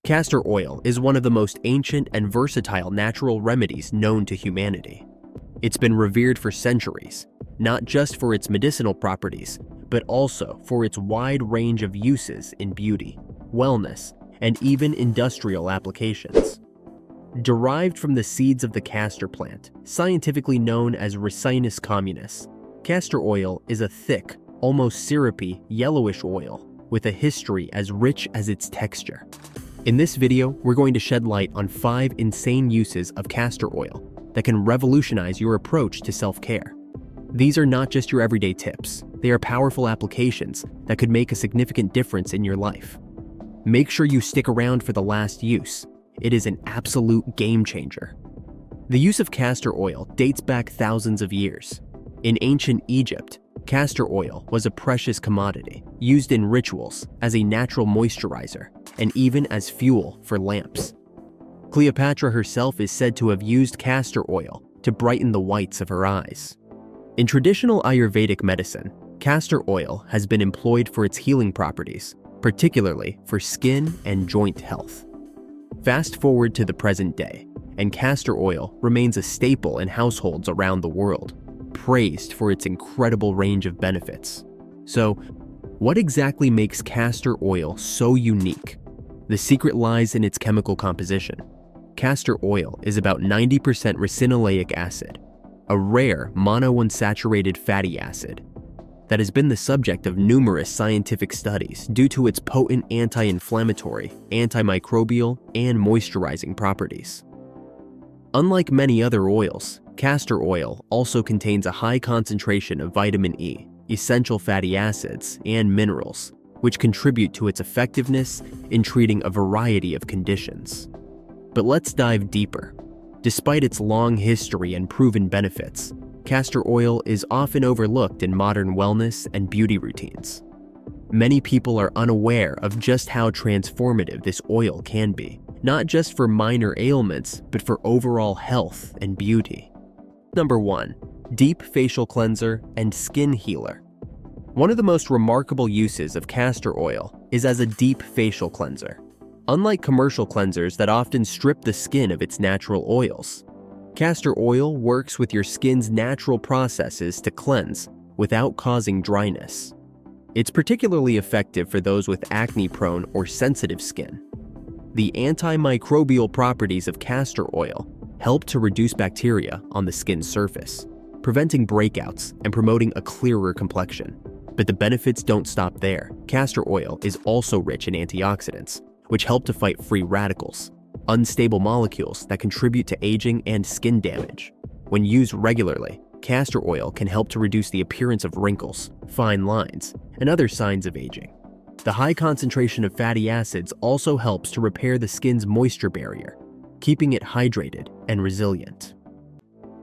Castor oil is one of the most ancient and versatile natural remedies known to humanity. It's been revered for centuries, not just for its medicinal properties, but also for its wide range of uses in beauty, wellness, and even industrial applications. Derived from the seeds of the castor plant, scientifically known as Ricinus communis, castor oil is a thick, almost syrupy, yellowish oil with a history as rich as its texture. In this video, we're going to shed light on 5 insane uses of castor oil that can revolutionize your approach to self-care. These are not just your everyday tips, they are powerful applications that could make a significant difference in your life. Make sure you stick around for the last use. It is an absolute game changer. The use of castor oil dates back thousands of years. In ancient Egypt, castor oil was a precious commodity, used in rituals, as a natural moisturizer, and even as fuel for lamps. Cleopatra herself is said to have used castor oil to brighten the whites of her eyes. In traditional Ayurvedic medicine, castor oil has been employed for its healing properties, particularly for skin and joint health. Fast forward to the present day, and castor oil remains a staple in households around the world, praised for its incredible range of benefits. So, what exactly makes castor oil so unique? The secret lies in its chemical composition. Castor oil is about 90% ricinoleic acid, a rare monounsaturated fatty acid that has been the subject of numerous scientific studies due to its potent anti-inflammatory, antimicrobial, and moisturizing properties. Unlike many other oils, castor oil also contains a high concentration of vitamin E, essential fatty acids, and minerals, which contribute to its effectiveness in treating a variety of conditions. But let's dive deeper. Despite its long history and proven benefits, castor oil is often overlooked in modern wellness and beauty routines. Many people are unaware of just how transformative this oil can be, not just for minor ailments, but for overall health and beauty. Number 1. Deep facial cleanser and skin healer. One of the most remarkable uses of castor oil is as a deep facial cleanser. Unlike commercial cleansers that often strip the skin of its natural oils, castor oil works with your skin's natural processes to cleanse without causing dryness. It's particularly effective for those with acne-prone or sensitive skin. The antimicrobial properties of castor oil help to reduce bacteria on the skin's surface, preventing breakouts and promoting a clearer complexion. But the benefits don't stop there. Castor oil is also rich in antioxidants, which help to fight free radicals, unstable molecules that contribute to aging and skin damage. When used regularly, castor oil can help to reduce the appearance of wrinkles, fine lines, and other signs of aging. The high concentration of fatty acids also helps to repair the skin's moisture barrier, keeping it hydrated and resilient.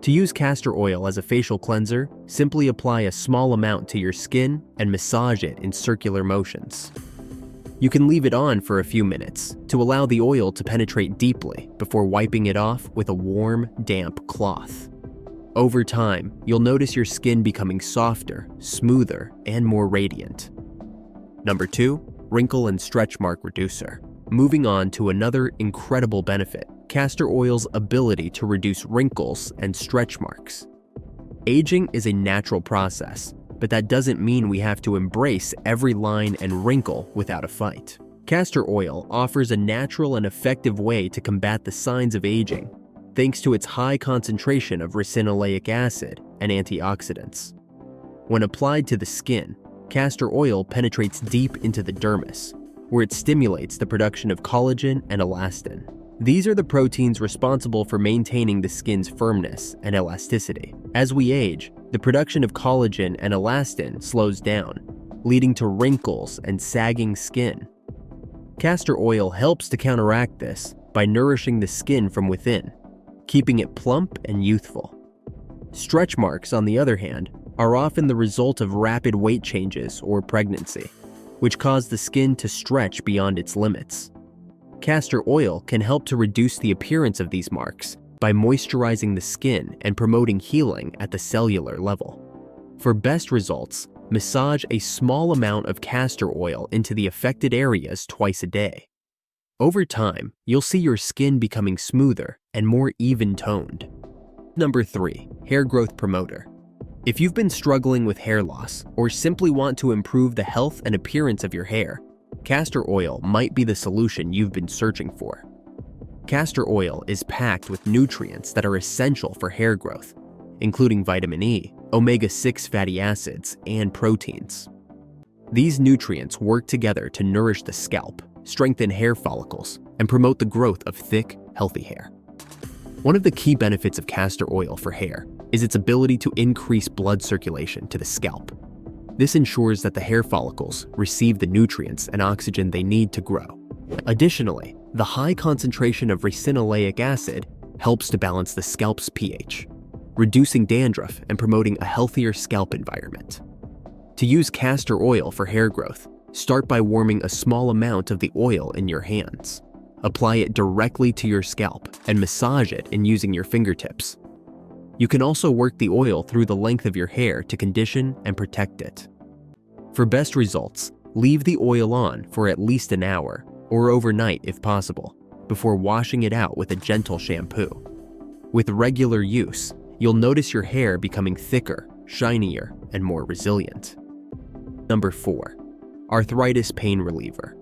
To use castor oil as a facial cleanser, simply apply a small amount to your skin and massage it in circular motions. You can leave it on for a few minutes to allow the oil to penetrate deeply before wiping it off with a warm, damp cloth. Over time, you'll notice your skin becoming softer, smoother, and more radiant. Number 2. Wrinkle and stretch mark reducer. Moving on to another incredible benefit, castor oil's ability to reduce wrinkles and stretch marks. Aging is a natural process, but that doesn't mean we have to embrace every line and wrinkle without a fight. Castor oil offers a natural and effective way to combat the signs of aging, thanks to its high concentration of ricinoleic acid and antioxidants. When applied to the skin, castor oil penetrates deep into the dermis, where it stimulates the production of collagen and elastin. These are the proteins responsible for maintaining the skin's firmness and elasticity. As we age, the production of collagen and elastin slows down, leading to wrinkles and sagging skin. Castor oil helps to counteract this by nourishing the skin from within, keeping it plump and youthful. Stretch marks, on the other hand, are often the result of rapid weight changes or pregnancy, which cause the skin to stretch beyond its limits. Castor oil can help to reduce the appearance of these marks by moisturizing the skin and promoting healing at the cellular level. For best results, massage a small amount of castor oil into the affected areas twice a day. Over time, you'll see your skin becoming smoother and more even-toned. Number 3. Hair growth promoter. If you've been struggling with hair loss or simply want to improve the health and appearance of your hair, castor oil might be the solution you've been searching for. Castor oil is packed with nutrients that are essential for hair growth, including vitamin E, omega-6 fatty acids, and proteins. These nutrients work together to nourish the scalp, strengthen hair follicles, and promote the growth of thick, healthy hair. One of the key benefits of castor oil for hair is its ability to increase blood circulation to the scalp. This ensures that the hair follicles receive the nutrients and oxygen they need to grow. Additionally, the high concentration of ricinoleic acid helps to balance the scalp's pH, reducing dandruff and promoting a healthier scalp environment. To use castor oil for hair growth, start by warming a small amount of the oil in your hands. Apply it directly to your scalp and massage it in using your fingertips. You can also work the oil through the length of your hair to condition and protect it. For best results, leave the oil on for at least an hour, or overnight if possible, before washing it out with a gentle shampoo. With regular use, you'll notice your hair becoming thicker, shinier, and more resilient. Number 4. Arthritis pain reliever.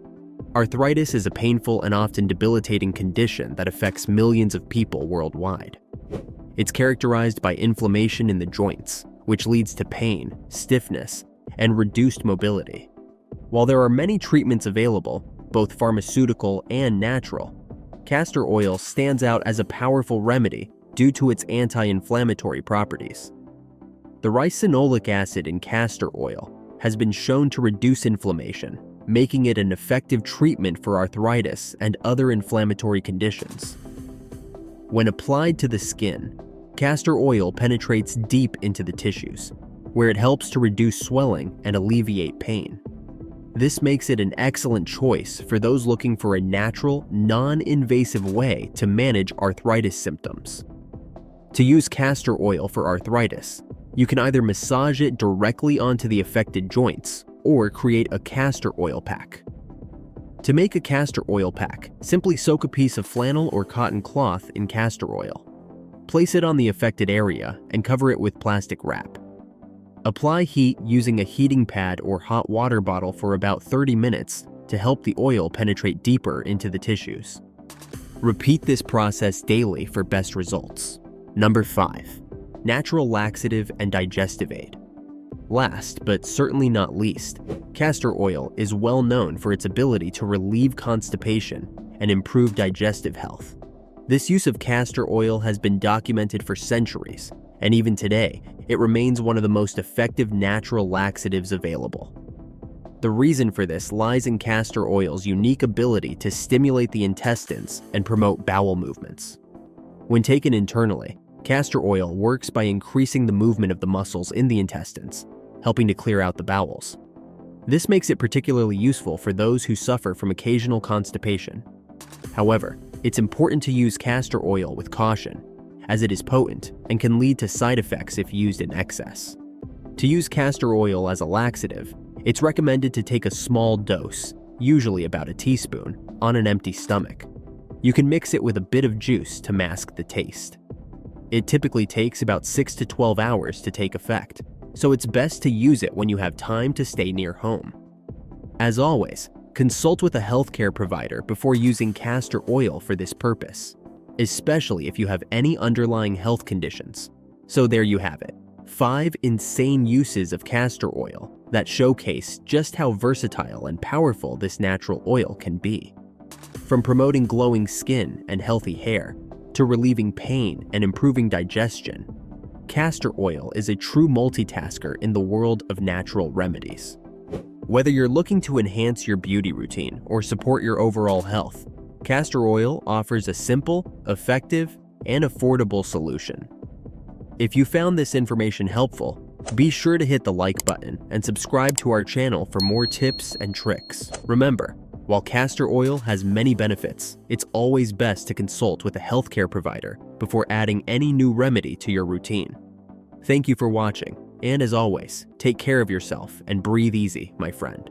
Arthritis is a painful and often debilitating condition that affects millions of people worldwide. It's characterized by inflammation in the joints, which leads to pain, stiffness, and reduced mobility. While there are many treatments available, both pharmaceutical and natural, castor oil stands out as a powerful remedy due to its anti-inflammatory properties. The ricinoleic acid in castor oil has been shown to reduce inflammation, making it an effective treatment for arthritis and other inflammatory conditions. When applied to the skin, castor oil penetrates deep into the tissues, where it helps to reduce swelling and alleviate pain. This makes it an excellent choice for those looking for a natural, non-invasive way to manage arthritis symptoms. To use castor oil for arthritis, you can either massage it directly onto the affected joints or create a castor oil pack. To make a castor oil pack, simply soak a piece of flannel or cotton cloth in castor oil. Place it on the affected area and cover it with plastic wrap. Apply heat using a heating pad or hot water bottle for about 30 minutes to help the oil penetrate deeper into the tissues. Repeat this process daily for best results. Number 5. Natural laxative and digestive aid. Last, but certainly not least, castor oil is well known for its ability to relieve constipation and improve digestive health. This use of castor oil has been documented for centuries, and even today, it remains one of the most effective natural laxatives available. The reason for this lies in castor oil's unique ability to stimulate the intestines and promote bowel movements. When taken internally, castor oil works by increasing the movement of the muscles in the intestines, helping to clear out the bowels. This makes it particularly useful for those who suffer from occasional constipation. However, it's important to use castor oil with caution, as it is potent and can lead to side effects if used in excess. To use castor oil as a laxative, it's recommended to take a small dose, usually about a teaspoon, on an empty stomach. You can mix it with a bit of juice to mask the taste. It typically takes about 6 to 12 hours to take effect, so it's best to use it when you have time to stay near home. As always, consult with a healthcare provider before using castor oil for this purpose, especially if you have any underlying health conditions. So there you have it, 5 insane uses of castor oil that showcase just how versatile and powerful this natural oil can be. From promoting glowing skin and healthy hair, to relieving pain and improving digestion, castor oil is a true multitasker in the world of natural remedies. Whether you're looking to enhance your beauty routine or support your overall health, castor oil offers a simple, effective, and affordable solution. If you found this information helpful, be sure to hit the like button and subscribe to our channel for more tips and tricks. Remember, while castor oil has many benefits, it's always best to consult with a healthcare provider before adding any new remedy to your routine. Thank you for watching, and as always, take care of yourself and breathe easy, my friend.